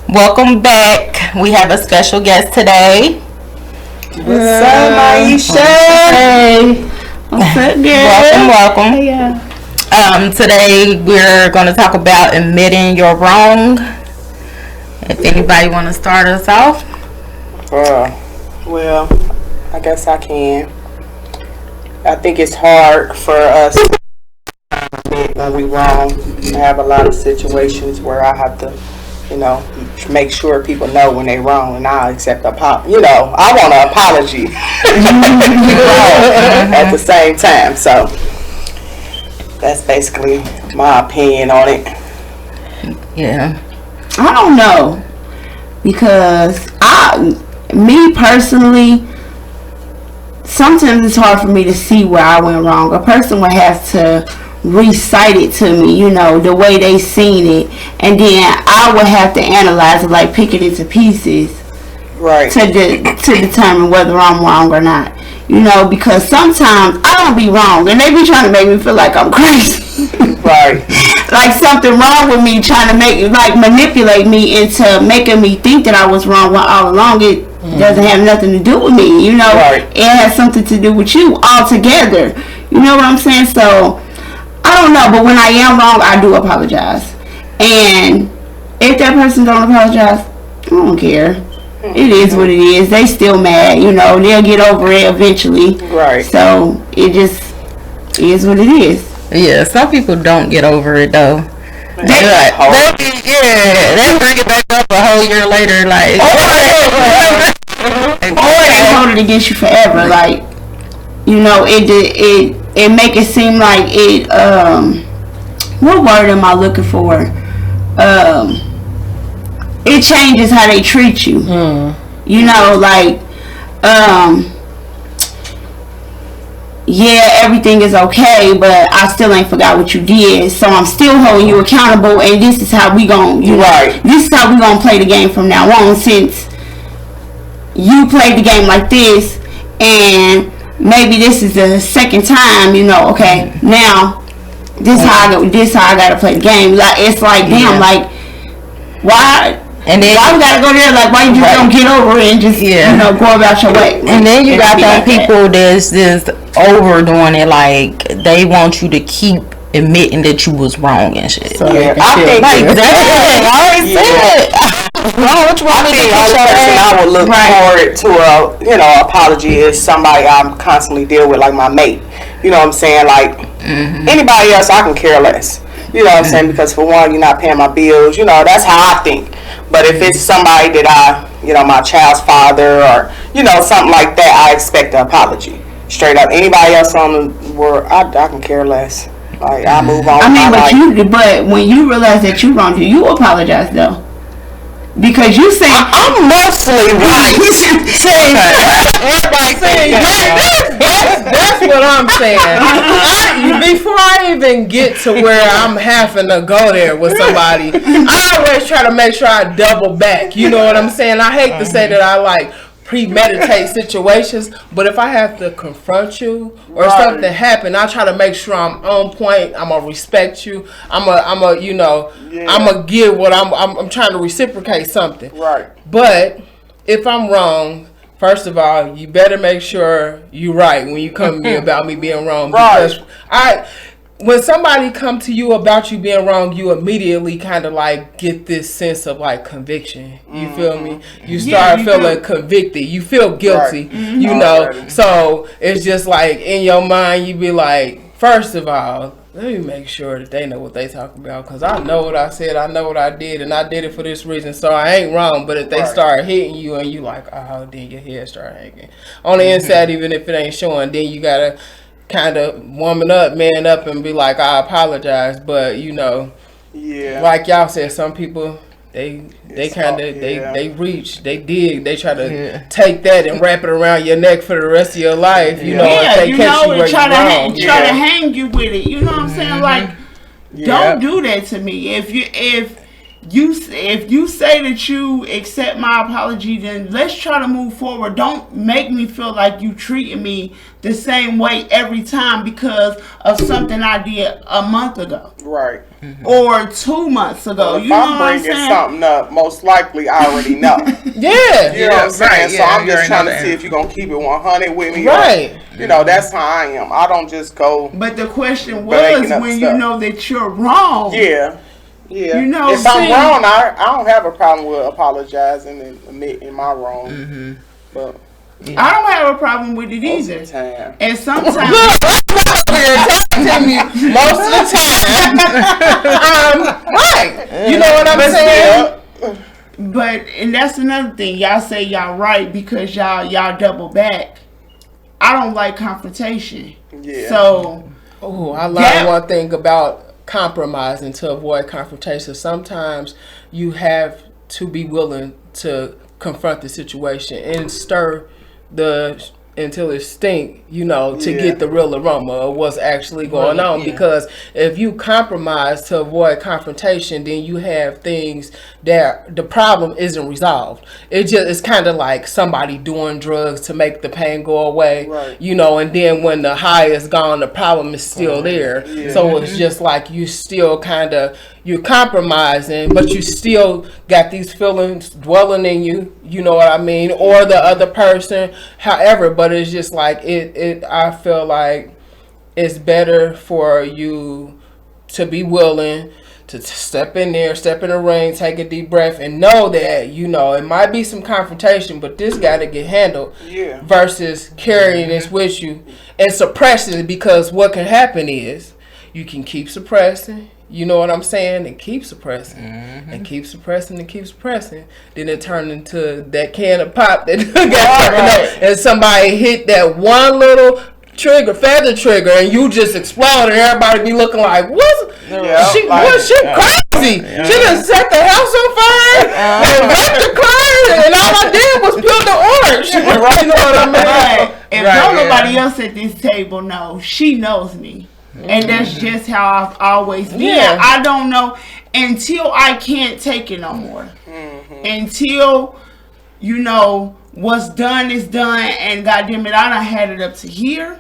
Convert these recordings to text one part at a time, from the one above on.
Welcome back. We have a special guest today. What's up, Myesha? Hey. What's up, girl? Welcome. Yeah. Today we're going to talk about admitting you're wrong. If anybody want to start us off. Well, I guess I can. I think it's hard for us to admit when we wrong. I have a lot of situations where I have to, make sure people know when they're wrong, and I'll accept I want an apology at the same time. So that's basically my opinion on it. Yeah. I don't know, because me personally, sometimes it's hard for me to see where I went wrong. A person would have to recite it to me, the way they seen it, and then I would have to analyze it, like pick it into pieces, right, to determine whether I'm wrong or not. Because sometimes I don't be wrong, and they be trying to make me feel like I'm crazy. Right. Like something wrong with me, trying to manipulate me into making me think that I was wrong, when all along it doesn't have nothing to do with me. Right. It has something to do with you altogether. You know what I'm saying? So I don't know, but when I am wrong, I do apologize. And if that person don't apologize, I don't care. It is what it is. They still mad, they'll get over it eventually. Right. So it just is what it is. Yeah, some people don't get over it though. They bring it back up a whole year later, like. Or they hold it against you forever, like, it make it seem like it. What word am I looking for? It changes how they treat you. Yeah, everything is okay, but I still ain't forgot what you did, so I'm still holding you accountable, and this is how we gon' this is how we gonna play the game from now on, since you played the game like this, and maybe this is the second time, okay, now this how I gotta play the game. Like, it's like, damn, like, why? And then why we gotta go there? Like, why you just don't get over it and just go about your way? And then you got them people that's just overdoing it, like they want you to keep admitting that you was wrong and shit. So I think like that. I already said. I think the only person I would look forward to a apology is somebody I'm constantly deal with, like my mate. You know what I'm saying? Like anybody else, I can care less. You know what I'm saying? Because for one, you're not paying my bills. That's how I think. But if it's somebody that my child's father or, something like that, I expect an apology. Straight up. Anybody else on the world, I can care less. Like, I move on. But when you realize that you wrong, do you apologize though? Because you say I'm mostly right. That's what I'm saying. Before I even get to where I'm having to go there with somebody, I always try to make sure I double back. You know what I'm saying? I hate to say that I premeditate situations, but if I have to confront you or something happen, I try to make sure I'm on point. I'm gonna respect you. I'm gonna give what I'm trying to reciprocate something. Right. But if I'm wrong, first of all, you better make sure you're right when you come to me about me being wrong. Because when somebody come to you about you being wrong, you immediately kind of get this sense of conviction. You feel me? You start feeling convicted. You feel guilty. Right. So it's just in your mind, you be like, first of all, let me make sure that they know what they talking about, because I know what I said, I know what I did, and I did it for this reason, so I ain't wrong. But if they start hitting you and you then your head start hanging on the inside, even if it ain't showing, then you gotta kind of woman up, man up, and be like, I apologize. But like y'all said, some people they reach, they dig, they try to take that and wrap it around your neck for the rest of your life. If they catch you where try to hang you with it. You know what I'm saying? Don't do that to me. If you say that you accept my apology, then let's try to move forward. Don't make me feel like you treating me the same way every time because of something I did a month ago. Right. or 2 months ago. Well, if you know I'm what I'm bringing saying? something up, most likely I already know. Yeah. You know what I'm saying? Right, So yeah, I'm you just already trying know to that. see if you're going to keep it 100 with me. Right. Or, you know, that's how I am. I don't just go. But the question Breaking was up when stuff. you know that you're wrong. Yeah. Yeah. You know, if I'm wrong, I don't have a problem with apologizing and admitting my wrong. But I don't have a problem with it most either. of the time. And sometimes Tell me most of the time. Right. You know what I'm saying? But and that's another thing. Y'all say y'all right because y'all double back. I don't like confrontation. Yeah. So Oh, I learned one thing about compromising to avoid confrontation. Sometimes you have to be willing to confront the situation and stir until it stink, to get the real aroma of what's actually going on. Yeah. Because if you compromise to avoid confrontation, then you have things that the problem isn't resolved. It's kind of like somebody doing drugs to make the pain go away, Right. and then when the high is gone, the problem is still there. Yeah. So it's just like you still you're compromising, but you still got these feelings dwelling in you, you know what I mean, or the other person, however, but it's just like I feel like it's better for you to be willing to step in there, step in the ring, take a deep breath, and know that, it might be some confrontation, but this got to get handled. Yeah. Versus carrying this with you and suppressing it, because what can happen is you can keep suppressing, you know what I'm saying, and keep suppressing, and keep suppressing, and keep suppressing. Then it turned into that can of pop that got turned up, and somebody hit that one little feather trigger, and you just explode, and everybody be looking like, was she crazy? Yeah. She done set the house on fire and wrecked the car, and all I did was peel the orange. You know what I mean? Right. If Right, don't yeah. nobody else at this table know, she knows me. And that's just how I've always been. Yeah. I don't know until I can't take it no more. Until, what's done is done, and goddamn it, I done had it up to here.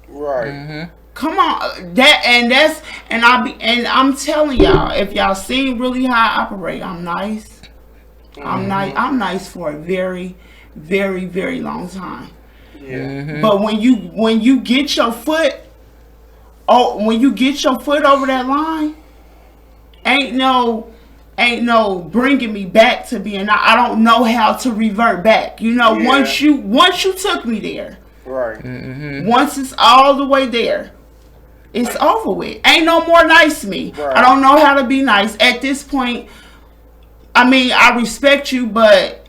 Right. Come on, I'm telling y'all, if y'all seen really how I operate, I'm nice. I'm nice for a very, very, very long time. Yeah. But when you get your foot over that line, ain't no bringing me back to being. I don't know how to revert back. Once you took me there, Right. once it's all the way there, it's over with. Ain't no more nice me. Right. I don't know how to be nice at this point. I mean, I respect you, but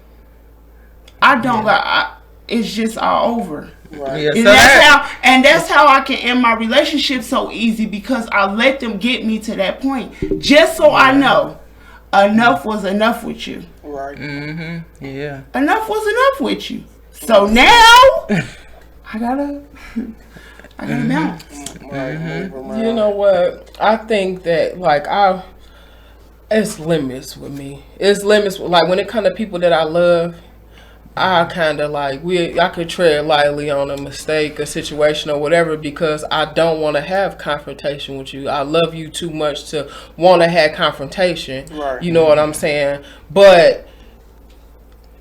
I don't got. It's just all over. Right. Yeah, And that's how I can end my relationship so easy, because I let them get me to that point just so I know enough was enough with you. Right. Yeah. Enough was enough with you. So now I gotta balance. Right. Move around. You know what? I think that it's limits with me. It's limits when it comes to people that I love. I kind of I could tread lightly on a mistake, a situation, or whatever, because I don't want to have confrontation with you. I love you too much to want to have confrontation. Right. You know what I'm saying? But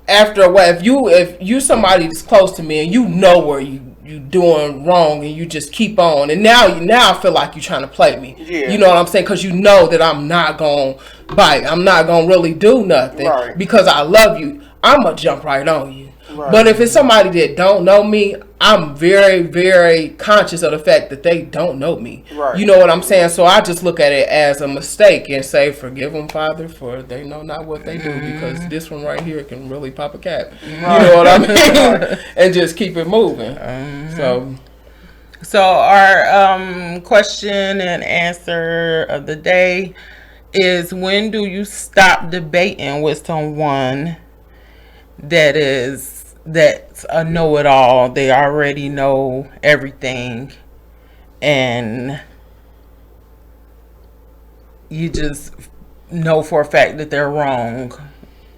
after a while, if you somebody that's close to me and you know where you doing wrong and you just keep on, and now I feel like you're trying to play me. Yeah. You know what I'm saying? Because you know that I'm not gonna bite. I'm not gonna really do nothing, Right. because I love you. I'm gonna jump right on you. Right. But if it's somebody that don't know me, I'm very, very conscious of the fact that they don't know me. Right. You know what I'm saying? So I just look at it as a mistake and say, forgive them, Father, for they know not what they do, because this one right here can really pop a cap. You know what I mean? And just keep it moving. So our question and answer of the day is, when do you stop debating with someone that's a know-it-all? They already know everything, and you just know for a fact that they're wrong,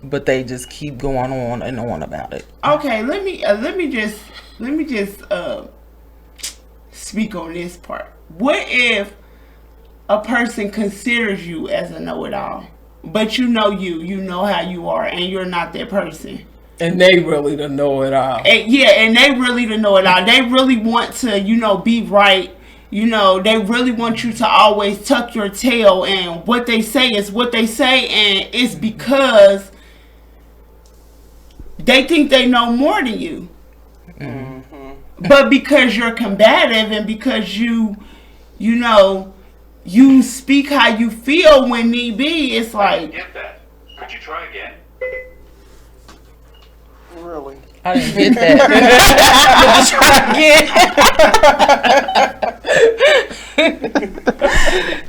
but they just keep going on and on about it. Okay, let me just speak on this part. What if a person considers you as a know-it-all, but you know how you are, and you're not that person. And they really don't know it all. And they really don't know it all. They really want to, be right. They really want you to always tuck your tail, and what they say is what they say, and it's because they think they know more than you. Mm-hmm. But because you're combative and because you speak how you feel when need be, it's like... Get that. Could you try again? Really? I didn't get that.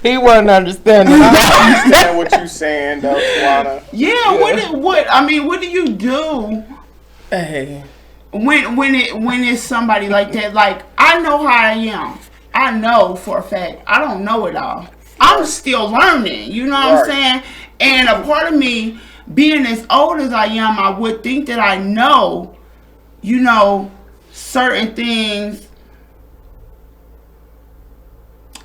He wasn't understanding. I understand what you're saying, though, Tawana. Yeah. What do you do? Hey. When it's somebody like that? Like, I know how I am. I know for a fact. I don't know it all. I'm still learning. You know what I'm saying? And a part of me, being as old as I am, I would think that I know, certain things.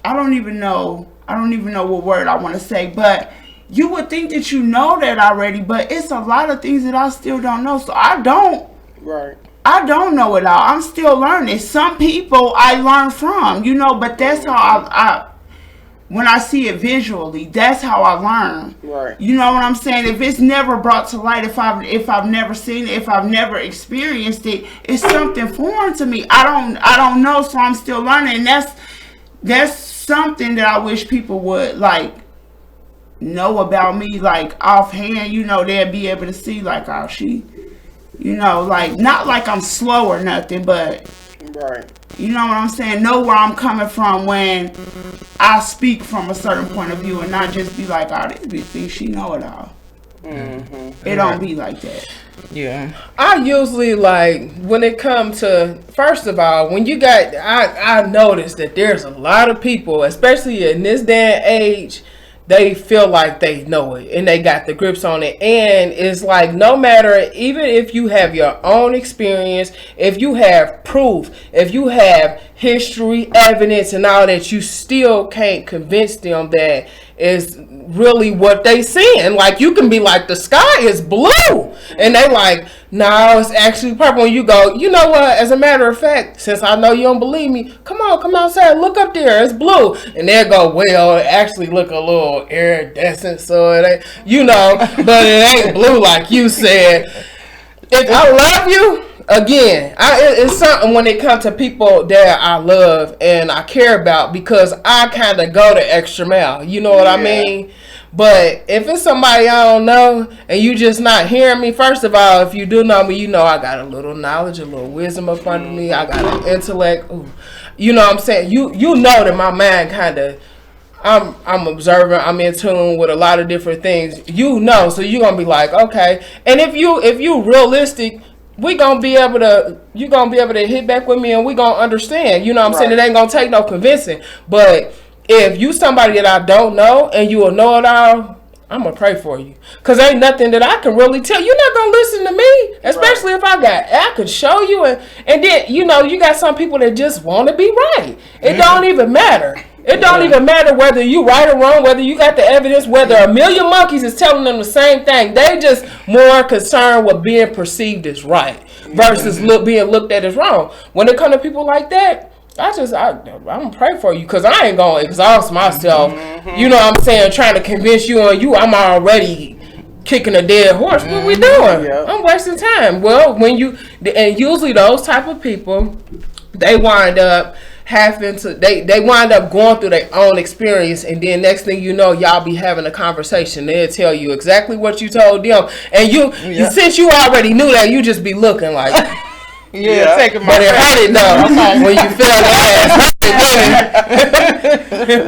I don't even know what word I want to say, but you would think that you know that already, but it's a lot of things that I still don't know. So I don't know it all. I'm still learning. Some people I learn from, but that's how I when I see it visually, that's how I learn. Right. You know what I'm saying? If it's never brought to light, if I've never seen it, if I've never experienced it, it's something foreign to me. I don't know, so I'm still learning. And that's something that I wish people would know about me, offhand. They'd be able to see oh, she, not like I'm slow or nothing, but right. You know what I'm saying? Know where I'm coming from when I speak from a certain point of view, and not just be like, oh, this bitch thinks she know it all. Mm-hmm. It don't be like that. Yeah. I usually when it comes to, first of all, when you got, I noticed that there's a lot of people, especially in this day and age, they feel like they know it and they got the grips on it. And it's no matter, even if you have your own experience, if you have proof, if you have history, evidence, and all that, you still can't convince them that is really what they seeing. You can be like, the sky is blue, and they no, it's actually purple. And you go, you know what, as a matter of fact, since I know you don't believe me, come outside, look up there, it's blue. And they'll go, well, it actually look a little iridescent, so it ain't, but it ain't blue like you said. If I love you, again, it's something when it comes to people that I love and I care about, because I kind of go the extra mile. You know what I mean? But if it's somebody I don't know and you just not hearing me, first of all, if you do know me, I got a little knowledge, a little wisdom up under me. I got an intellect. Ooh. You know what I'm saying? You know that my mind kind of, I'm observant. I'm in tune with a lot of different things. So you're gonna be like, okay. And if you realistic, you're gonna be able to hit back with me, and we gonna understand. You know what I'm saying? It ain't gonna take no convincing. But if you somebody that I don't know and you will know it all, I'm gonna pray for you, cause ain't nothing that I can really tell. You're not gonna listen to me, especially if I could show you, and then you got some people that just want to be right. It don't even matter. It don't even matter whether you right or wrong, whether you got the evidence, whether a million monkeys is telling them the same thing. They just more concerned with being perceived as right versus being looked at as wrong. When it comes to people like that, I'm gonna pray for you, because I ain't gonna exhaust myself. Mm-hmm. You know what I'm saying? Trying to convince you on you. I'm already kicking a dead horse. What we doing? Yep. I'm wasting time. Well, and usually those type of people, they wind up they wind up going through their own experience, and then next thing you know, y'all be having a conversation. They'll tell you exactly what you told them, and you since you already knew that, you just be looking like. Taking my but it hurt it though when you feel the ass.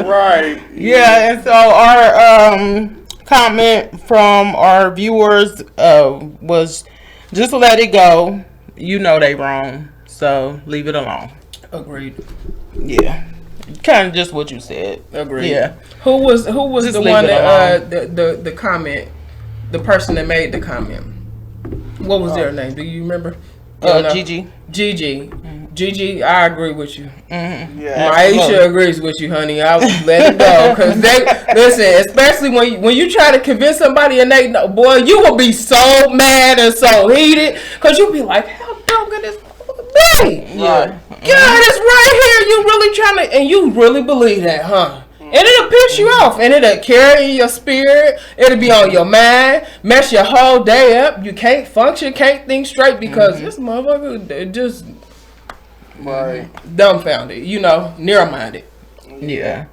Right. Yeah, and so our comment from our viewers was just let it go. They wrong, so leave it alone. Agreed. Yeah, kind of just what you said. Agreed. Yeah. Who was just the one that the comment, the person that made the comment? What was their name? Do you remember? Gigi. Gigi, I agree with you. Mm-hmm. Yeah. Myesha agrees with you, honey. I would let it go because they listen. Especially when you try to convince somebody and they know, boy, you will be so mad and so heated because you'll be like, how dumb could this be? Yeah. God, it's right here. You really trying to, and you really believe that, huh? And it'll piss you off, and it'll carry your spirit. It'll be on your mind, mess your whole day up. You can't function, can't think straight because this motherfucker just dumbfounded, narrow-minded. Yeah.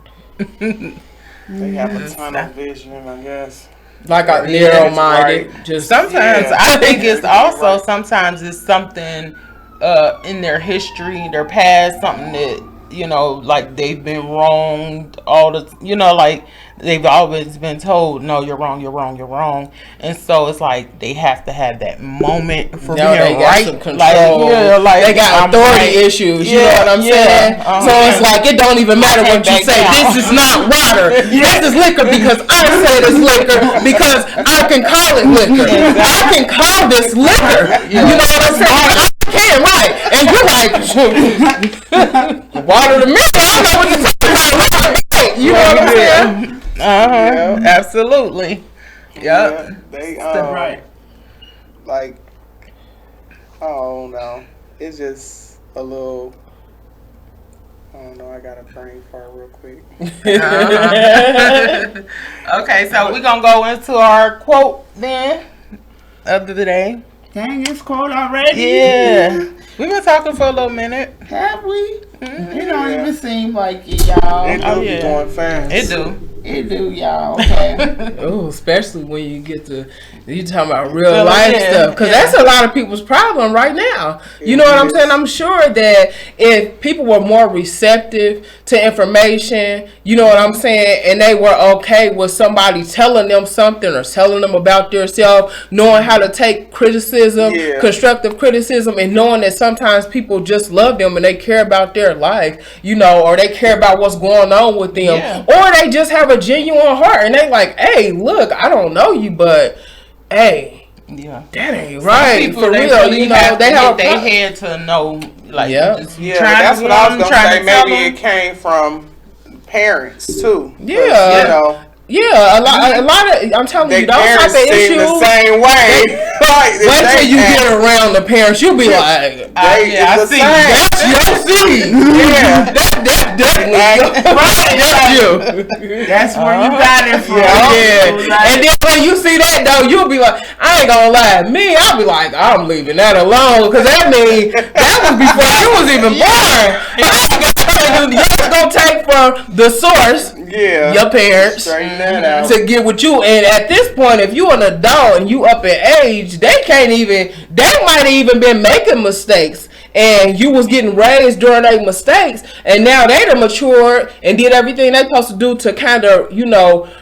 They have a tunnel vision, I guess. Like a narrow-minded. Right. Just Sometimes I think it's also sometimes it's something in their history, their past, something that like they've been wronged all the, like they've always been told, no, you're wrong, you're wrong, you're wrong, and so it's like they have to have that moment for being they got right. some control. They got authority issues. You know what I'm saying? So it's like it don't even matter what you say. This is not water. This is liquor because I said it's liquor because I can call it liquor. I can call this liquor. You know what I'm saying? Can right, and you're like water to me. I know what you're talking about. You know what I'm saying? Yeah. Absolutely. Yep. Yeah, they right. Like, oh no, it's just a little. I don't know. I got a brain fart real quick. Okay, so we're gonna go into our quote then of the day. Dang, it's cold already. Yeah. We've been talking for a little minute. Have we? Mm-hmm. It don't even seem like it, y'all. It do be going fast. It do. It do, y'all. Okay. Oh, especially when you get to you talking about real life stuff, because that's a lot of people's problem right now. You know what I'm saying? I'm sure that if people were more receptive to information, you know what I'm saying, and they were okay with somebody telling them something or telling them about themselves, knowing how to take criticism, constructive criticism, and knowing that sometimes people just love them and they care about their life, or they care about what's going on with them, or they just have a genuine heart and they like, hey, look, I don't know you, but hey, that ain't right. For real, really they have they had to know, like, that's what I was gonna say. Maybe it came from parents too. Yeah, a lot of, I'm telling you, those type of issues the same way. Wait till you get around the parents, you'll be like, I see. That's your seed. That's definitely that's you. That's where you got it from. And then when you see that though, you'll be like, I ain't gonna lie, I'll be like, I'm leaving that alone, because that means that was before you was even born. You're gonna take from the source, your parents, to get with you. And at this point, if you an adult and you up in age, they might even been making mistakes, and you was getting raised during their mistakes, and now they done matured and did everything they supposed to do to kind of,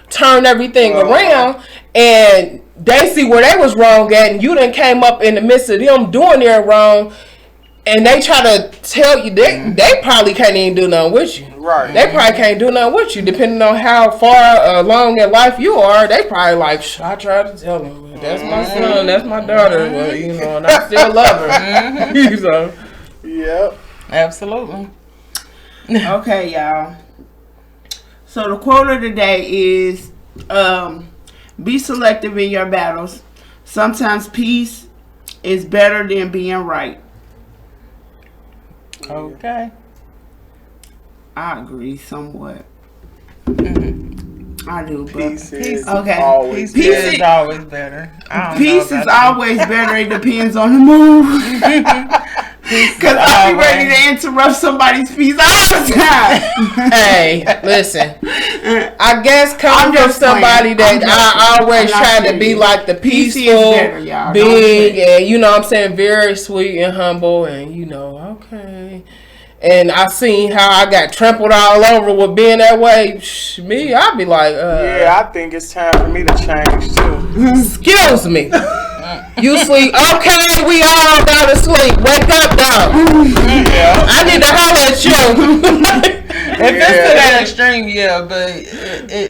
turn everything around, and they see where they was wrong at, and you done came up in the midst of them doing their wrong, and they try to tell you they probably can't even do nothing with you. Right. They probably can't do nothing with you, depending on how far along in life you are. They probably like, I tried to tell them, that's my son, that's my daughter, and I still love her. So. Yep. Absolutely. Okay, y'all. So the quote of the day is, be selective in your battles. Sometimes peace is better than being right. Okay. I agree somewhat. I do, but peace is okay. Always peace is always better. Peace is always better. It depends on the move. Because I'll be ready to interrupt somebody's peace all the time. Hey, listen. I guess coming from somebody that I always try to be like the peaceful being, and you know what I'm saying, very sweet and humble, and okay. And I seen how I got trampled all over with being that way. I'd be like, I think it's time for me to change too. Excuse me. You sleep? Okay, we all gotta sleep. Wake up, though. I need to holler at you. If it's to that extreme, but